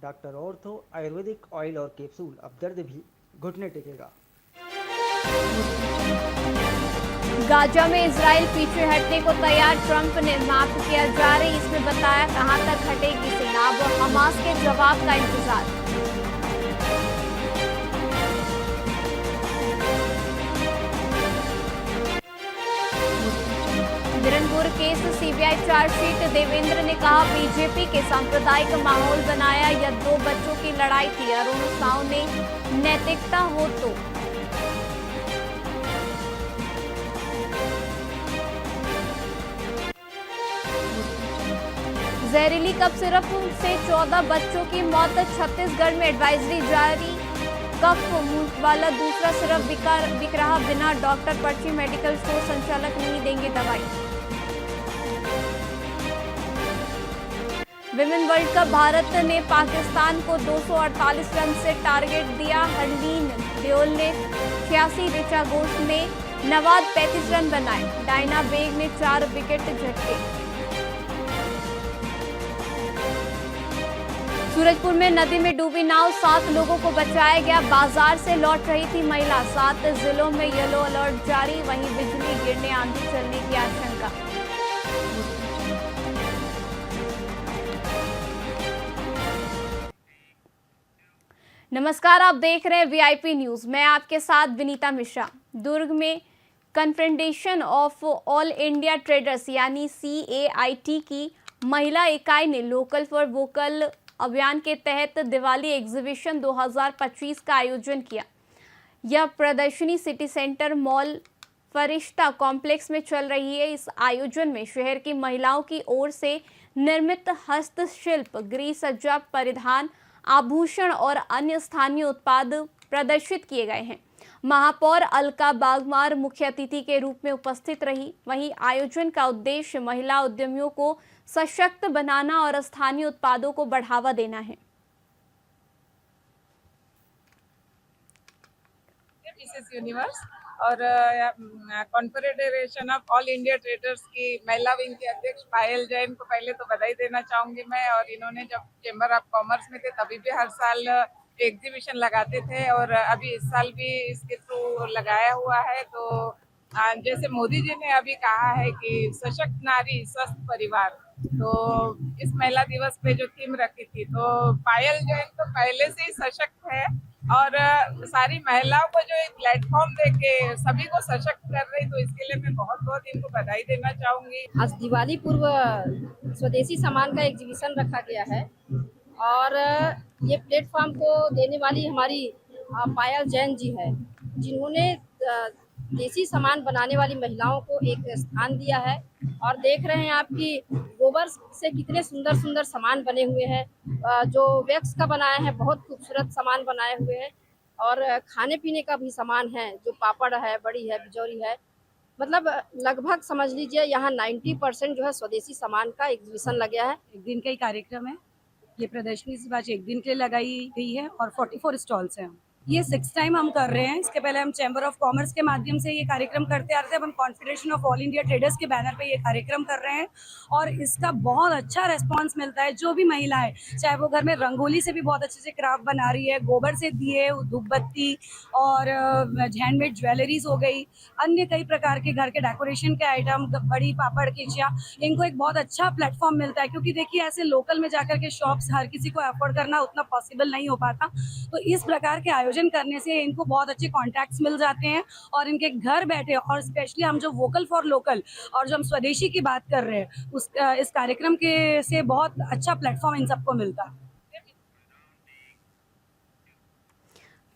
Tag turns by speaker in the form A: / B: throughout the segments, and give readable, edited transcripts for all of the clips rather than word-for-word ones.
A: Doctor ortho Ayurvedic oil और capsule, अब दर्द भी घुटने टेकेगा।
B: गाजा में इजराइल पीछे हटने को तैयार, ट्रंप ने माफ किया जारी। इसमें बताया कहां तक हटेगी सेना, अब हमास के जवाब का इंतजार। Biranpur case CBI chargesheet, Devendra ने कहा बीजेपी के सांप्रदायिक माहौल बनाया, यह 2 बच्चों की लड़ाई थी। अरुण साव ने नैतिकता हो तो जहरीली कफ सिरप से 14 बच्चों की मौत, छत्तीसगढ़ में एडवाइजरी जारी। कफ मुंह वाला दूसरा सिरप बिक रहा बिना डॉक्टर पर्ची, मेडिकल स्टोर संचालक नहीं देंगे दवाई। विमेन वर्ल्ड कप, भारत ने पाकिस्तान को 248 रन से टारगेट दिया। हरलीन देओल ने 86, ऋचा घोष ने नवाद 35 रन बनाए। डायना बेग ने 4 विकेट झटके। सूरजपुर में नदी में डूबी नाव, 7 लोगों को बचाया गया। बाजार से लौट रही थी महिला। 7 जिलों में येलो अलर्ट जारी, वहीं बिजली गिरने, आंधी चलने की आशंका। नमस्कार, आप देख रहे हैं वीआईपी न्यूज, मैं आपके साथ विनीता मिश्रा। दुर्ग में confederation of all India traders यानी CAIT की महिला इकाई ने लोकल फॉर वोकल अभियान के तहत दिवाली एग्जीबिशन 2025 का आयोजन किया। यह प्रदर्शनी सिटी सेंटर मॉल फरिश्ता कॉम्प्लेक्स में चल रही है। इस आयोजन में शहर की महिलाओं की ओर से निर्मित हस्तशिल्प, गृह सज्जा, परिधान, आभूषण और अन्य स्थानीय उत्पाद प्रदर्शित किए गए हैं। महापौर अलका बागमार मुख्य अतिथि के रूप में उपस्थित रही। वहीं आयोजन का उद्देश्य महिला उद्यमियों को सशक्त बनाना और स्थानीय उत्पादों को बढ़ावा देना है।
C: मिसेस यूनिवर्स और confederation of all India traders की महिला विंग की अध्यक्ष पायल जैन को पहले तो बधाई देना चाहूंगी मैं। और इन्होंने जब चेंबर ऑफ कॉमर्स में थे तभी भी हर साल एग्जीबिशन लगाते थे और अभी इस साल भी इसके थ्रू लगाया हुआ है। तो जैसे मोदी जी ने अभी कहा है कि सशक्त नारी स्वस्थ परिवार, तो इस महिला दिवस पे जो थीम रखी थी, तो पायल जैन तो पहले से ही सशक्त है और सारी महिलाओं को जो एक प्लेटफॉर्म देके सभी को सशक्त कर रही, तो इसके लिए मैं बहुत बहुत इनको बधाई देना चाहूंगी।
D: आज दिवाली पूर्व स्वदेशी सामान का एग्जीबिशन रखा गया है और ये प्लेटफॉर्म को देने वाली हमारी पायल जैन जी है, जिन्होंने देसी सामान बनाने वाली महिलाओं को एक स्थान दिया है। और देख रहे हैं आपकी गोबर से कितने सुंदर सुंदर सामान बने हुए हैं, जो वैक्स का बनाया है, बहुत खूबसूरत सामान बनाए हुए हैं। और खाने पीने का भी सामान है, जो पापड़ है, बड़ी है, बिजौरी है, मतलब लगभग समझ लीजिए यहाँ 90% जो है स्वदेशी सामान का एग्जीबिशन लगा है।
E: एक दिन का ही कार्यक्रम है। ये प्रदर्शनी इस बार एक दिन के लिए लगाई गई है और 44 स्टॉल्स हैं। ये 6th टाइम हम कर रहे हैं। इसके पहले हम चैम्बर ऑफ कॉमर्स के माध्यम से ये कार्यक्रम करते आ रहे थे। अब हम confederation of all India traders के बैनर पे ये कार्यक्रम कर रहे हैं और इसका बहुत अच्छा रेस्पॉन्स मिलता है। जो भी महिला है, चाहे वो घर में रंगोली से भी बहुत अच्छे से क्राफ्ट बना रही है, गोबर से दिए, धूपबत्ती और हैंडमेड ज्वेलरीज हो गई, अन्य कई प्रकार के घर के डेकोरेशन के आइटम, बड़ी पापड़, खिचिया, इनको एक बहुत अच्छा प्लेटफॉर्म मिलता है। क्योंकि देखिए ऐसे लोकल में जाकर के शॉप्स हर किसी को अफोर्ड करना उतना पॉसिबल नहीं हो पाता, तो इस प्रकार के आयोजन करने से इनको बहुत अच्छे कॉन्टैक्ट्स मिल जाते हैं और इनके घर बैठे, और स्पेशली हम जो वोकल फॉर लोकल और जो हम स्वदेशी की बात कर रहे हैं, इस कार्यक्रम के से बहुत अच्छा प्लेटफॉर्म इन सबको मिलता है।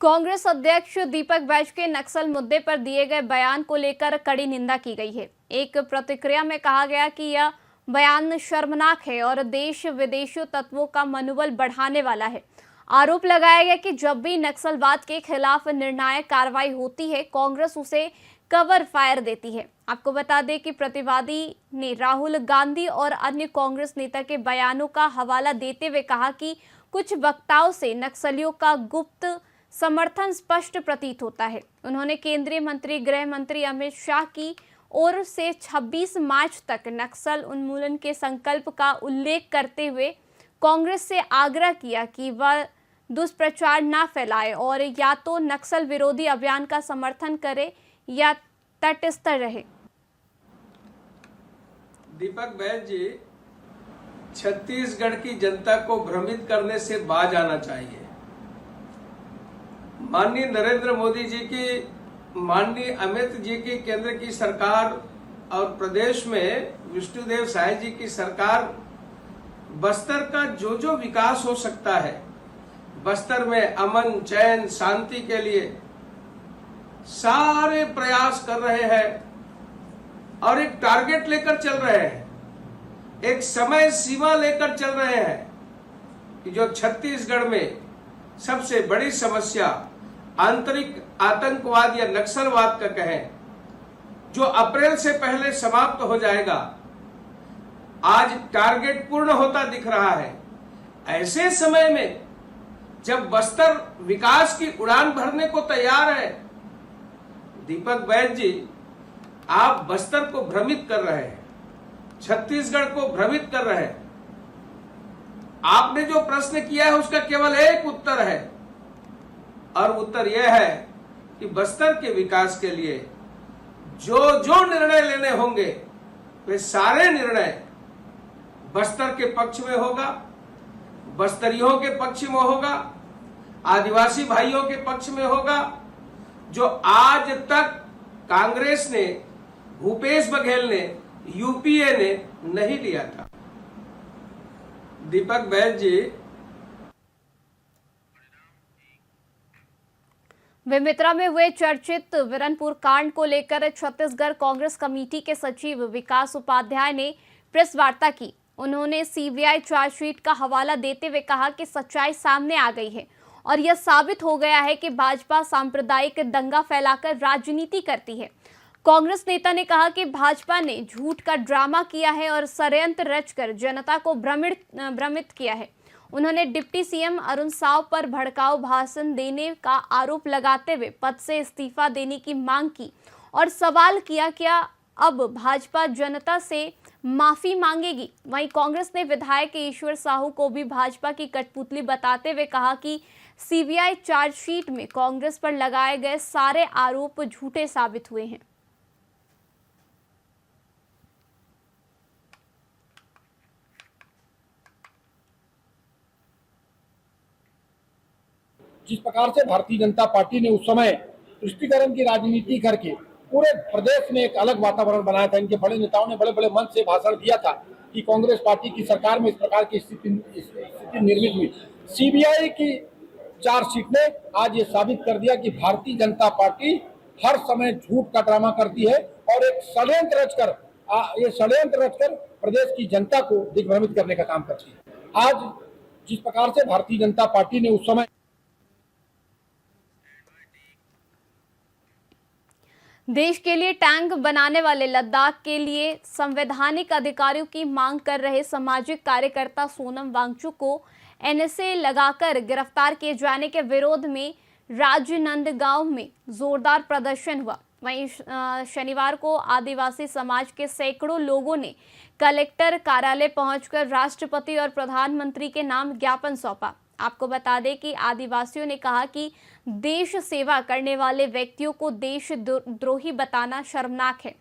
B: कांग्रेस अध्यक्ष दीपक बैज के नक्सल मुद्दे पर दिए गए बयान को लेकर कड़ी निंदा की गई है। एक प्रतिक्रिया में कहा गया कि यह बयान शर्मनाक है और देश विदेशी तत्वों का मनोबल बढ़ाने वाला है। आरोप लगाया गया कि जब भी नक्सलवाद के खिलाफ निर्णायक कार्रवाई होती है, कांग्रेस उसे कवर फायर देती है। आपको बता दें कि प्रतिवादी ने राहुल गांधी और अन्य कांग्रेस नेता के बयानों का हवाला देते हुए कहा कि कुछ वक्ताओं से नक्सलियों का गुप्त समर्थन स्पष्ट प्रतीत होता है। उन्होंने केंद्रीय मंत्री गृह मंत्री अमित शाह की ओर से 26 मार्च तक नक्सल उन्मूलन के संकल्प का उल्लेख करते हुए कांग्रेस से आग्रह किया कि वह दुष्प्रचार न फैलाए और या तो नक्सल विरोधी अभियान का समर्थन करे या तटस्थ रहे।
F: दीपक बैज जी, छत्तीसगढ़ की जनता को भ्रमित करने से बाज आना चाहिए। माननीय नरेंद्र मोदी जी की, माननीय अमित जी की केंद्र की सरकार और प्रदेश में विष्णुदेव साय जी की सरकार बस्तर का जो जो विकास हो सकता है, बस्तर में अमन चैन शांति के लिए सारे प्रयास कर रहे हैं और एक टारगेट लेकर चल रहे हैं, एक समय सीमा लेकर चल रहे हैं कि जो छत्तीसगढ़ में सबसे बड़ी समस्या आंतरिक आतंकवाद या नक्सलवाद का कहें, जो अप्रैल से पहले समाप्त हो जाएगा, आज टारगेट पूर्ण होता दिख रहा है। ऐसे समय में जब बस्तर विकास की उड़ान भरने को तैयार है, दीपक बैज जी, आप बस्तर को भ्रमित कर रहे हैं, छत्तीसगढ़ को भ्रमित कर रहे हैं। आपने जो प्रश्न किया है उसका केवल एक उत्तर है और उत्तर यह है कि बस्तर के विकास के लिए जो जो निर्णय लेने होंगे वे सारे निर्णय बस्तर के पक्ष में होगा, बस्तरियों के पक्ष में होगा, आदिवासी भाइयों के पक्ष में होगा, जो आज तक कांग्रेस ने, भूपेश बघेल ने, यूपीए ने नहीं लिया था। दीपक बैज जी,
B: बेमेतरा में हुए चर्चित विरनपुर कांड को लेकर छत्तीसगढ़ कांग्रेस कमेटी के सचिव विकास उपाध्याय ने प्रेस वार्ता की। उन्होंने सीबीआई चार्जशीट का हवाला देते हुए कहा कि सच्चाई सामने आ गई है और यह साबित हो गया है कि भाजपा सांप्रदायिक दंगा फैलाकर राजनीति करती है। कांग्रेस नेता ने कहा कि भाजपा ने झूठ का ड्रामा किया है और षड्यंत्र रचकर जनता को भ्रमित किया है। उन्होंने डिप्टी सीएम अरुण साव पर भड़काऊ भाषण देने का आरोप लगाते हुए पद से इस्तीफा देने की मांग की और सवाल किया क्या अब भाजपा जनता से माफी मांगेगी। वहीं कांग्रेस ने विधायक ईश्वर साहू को भी भाजपा की कठपुतली बताते हुए कहा कि सीबीआई चार्जशीट में कांग्रेस पर लगाए गए सारे आरोप झूठे साबित हुए हैं।
G: जिस प्रकार से भारतीय जनता पार्टी ने उस समय तुष्टीकरण की राजनीति करके पूरे प्रदेश में एक अलग वातावरण बनाया था, इनके बड़े नेताओं ने बड़े बड़े मंच से भाषण दिया था कि कांग्रेस पार्टी की सरकार में इस प्रकार की स्थिति निर्मित हुई। सीबीआई की चार्जशीट ने आज ये साबित कर दिया कि भारतीय जनता पार्टी हर समय झूठ का ड्रामा करती है और एक षड्यंत्र रचकर प्रदेश की जनता को दिग्भ्रमित करने का काम करती है। आज जिस प्रकार से भारतीय जनता पार्टी ने उस समय
B: देश के लिए टैंक बनाने वाले लद्दाख के लिए संवैधानिक अधिकारियों की मांग कर रहे सामाजिक कार्यकर्ता सोनम वांगचुक को एनएसए लगाकर गिरफ्तार किए जाने के विरोध में राजनांदगांव में जोरदार प्रदर्शन हुआ। वहीं शनिवार को आदिवासी समाज के सैकड़ों लोगों ने कलेक्टर कार्यालय पहुंचकर राष्ट्रपति और प्रधानमंत्री के नाम ज्ञापन सौंपा। आपको बता दें कि आदिवासियों ने कहा कि देश सेवा करने वाले व्यक्तियों को देशद्रोही बताना शर्मनाक है।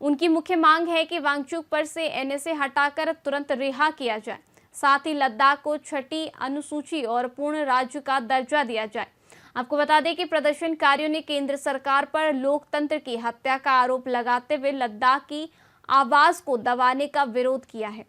B: उनकी मुख्य मांग है कि वांगचुक पर से एनएसए हटाकर तुरंत रिहा किया जाए, साथ ही लद्दाख को छठी अनुसूची और पूर्ण राज्य का दर्जा दिया जाए। आपको बता दें कि प्रदर्शनकारियों ने केंद्र सरकार पर लोकतंत्र की हत्या का आरोप लगाते हुए लद्दाख की आवाज को दबाने का विरोध किया है।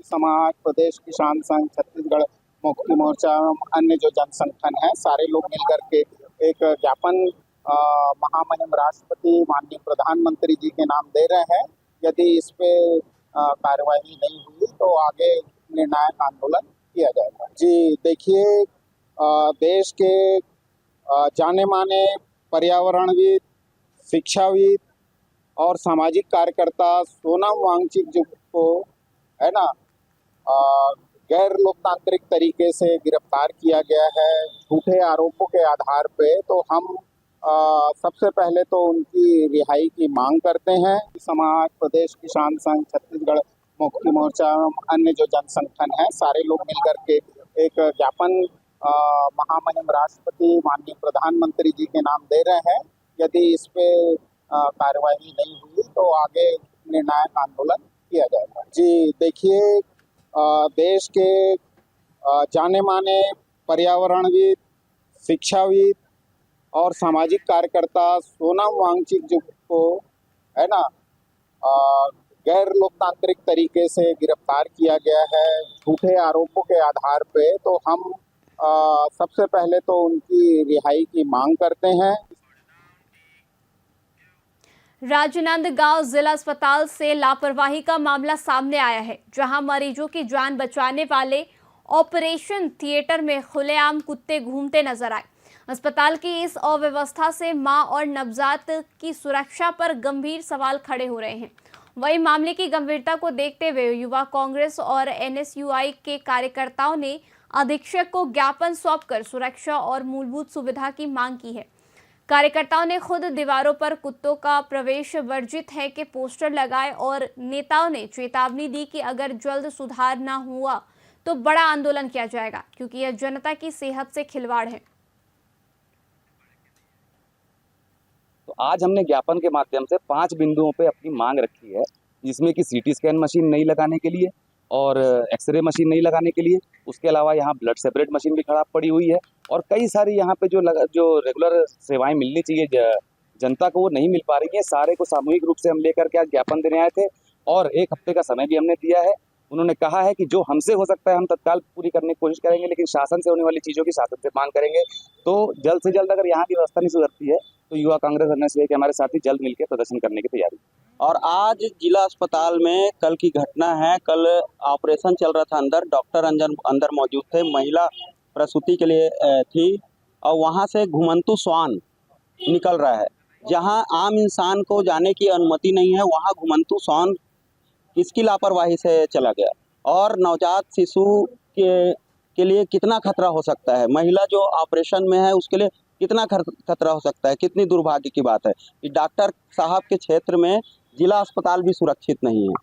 H: समाज, प्रदेश किसान संघ, छत्तीसगढ़ मुक्ति मोर्चा, अन्य जो जन संगठन है, सारे लोग मिलकर के एक ज्ञापन महामहिम राष्ट्रपति माननीय प्रधानमंत्री जी के नाम दे रहे हैं। यदि इस पे कार्यवाही नहीं हुई तो आगे निर्णायक आंदोलन किया जाएगा। जी देखिए, देश के जाने माने पर्यावरणविद, शिक्षाविद और सामाजिक कार्यकर्ता सोनम वांगचुक जी को है ना गैर लोकतांत्रिक तरीके से गिरफ्तार किया गया है झूठे आरोपों के आधार पे, तो हम सबसे पहले तो उनकी रिहाई की मांग करते हैं। समाज, प्रदेश किसान संघ, छत्तीसगढ़ मुक्ति मोर्चा एवं अन्य जो जन संगठन है, सारे लोग मिलकर के एक ज्ञापन महामहिम राष्ट्रपति माननीय प्रधानमंत्री जी के नाम दे रहे हैं। यदि इस पे कार्यवाही नहीं हुई तो आगे निर्णायक आंदोलन किया जाएगा। जी देखिए, देश के जाने माने पर्यावरणविद, शिक्षाविद और सामाजिक कार्यकर्ता सोनम वांगचुक जी को है ना गैर लोकतांत्रिक तरीके से गिरफ्तार किया गया है झूठे आरोपों के आधार पे, तो हम सबसे पहले तो उनकी रिहाई की मांग करते हैं।
B: राजनांदगांव जिला अस्पताल से लापरवाही का मामला सामने आया है, जहां मरीजों की जान बचाने वाले ऑपरेशन थिएटर में खुलेआम कुत्ते घूमते नजर आए। अस्पताल की इस अव्यवस्था से मां और नवजात की सुरक्षा पर गंभीर सवाल खड़े हो रहे हैं। वहीं मामले की गंभीरता को देखते हुए युवा कांग्रेस और NSUI के कार्यकर्ताओं ने अधीक्षक को ज्ञापन सौंपकर सुरक्षा और मूलभूत सुविधा की मांग की है। कार्यकर्ताओं ने खुद दीवारों पर कुत्तों का प्रवेश वर्जित है के पोस्टर लगाए और नेताओं ने चेतावनी दी कि अगर जल्द सुधार न हुआ तो बड़ा आंदोलन किया जाएगा, क्योंकि यह जनता की सेहत से खिलवाड़ है।
I: तो आज हमने ज्ञापन के माध्यम से 5 बिंदुओं पे अपनी मांग रखी है, जिसमें कि CT स्कैन मशीन नहीं लगाने के लिए और एक्सरे मशीन नहीं लगाने के लिए, उसके अलावा यहाँ ब्लड सेपरेट मशीन भी खराब पड़ी हुई है और कई सारी यहाँ पे जो रेगुलर सेवाएं मिलनी चाहिए जनता को वो नहीं मिल पा रही है। सारे को सामूहिक रूप से हम लेकर के आज ज्ञापन देने आए थे और 1 हफ्ते का समय भी हमने दिया है। उन्होंने कहा है कि जो हमसे हो सकता है हम तत्काल पूरी करने की कोशिश करेंगे, लेकिन शासन से होने वाली चीज़ों की शासन से मांग करेंगे। तो जल्द से जल्द अगर यहाँ की व्यवस्था नहीं सुधरती है तो युवा कांग्रेस NSUI के हमारे साथी जल्द मिलकर प्रदर्शन करने की तैयारी।
J: और आज जिला अस्पताल में कल की घटना है, कल ऑपरेशन चल रहा था अंदर, डॉक्टर अंदर मौजूद थे, महिला प्रसूति के लिए थी और वहाँ से घुमंतु श्वान निकल रहा है। जहाँ आम इंसान को जाने की अनुमति नहीं है, वहाँ घुमंतु श्वान किसकी लापरवाही से चला गया। और नवजात शिशु के लिए कितना खतरा हो सकता है, महिला जो ऑपरेशन में है उसके लिए कितना खतरा हो सकता है। कितनी दुर्भाग्य की बात है कि डॉक्टर साहब के क्षेत्र में जिला अस्पताल भी सुरक्षित नहीं है।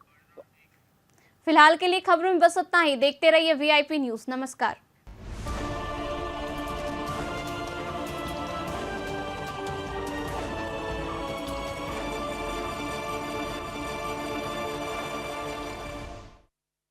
B: फिलहाल के लिए खबरों में बस इतना ही। देखते रहिए VIP न्यूज़। नमस्कार।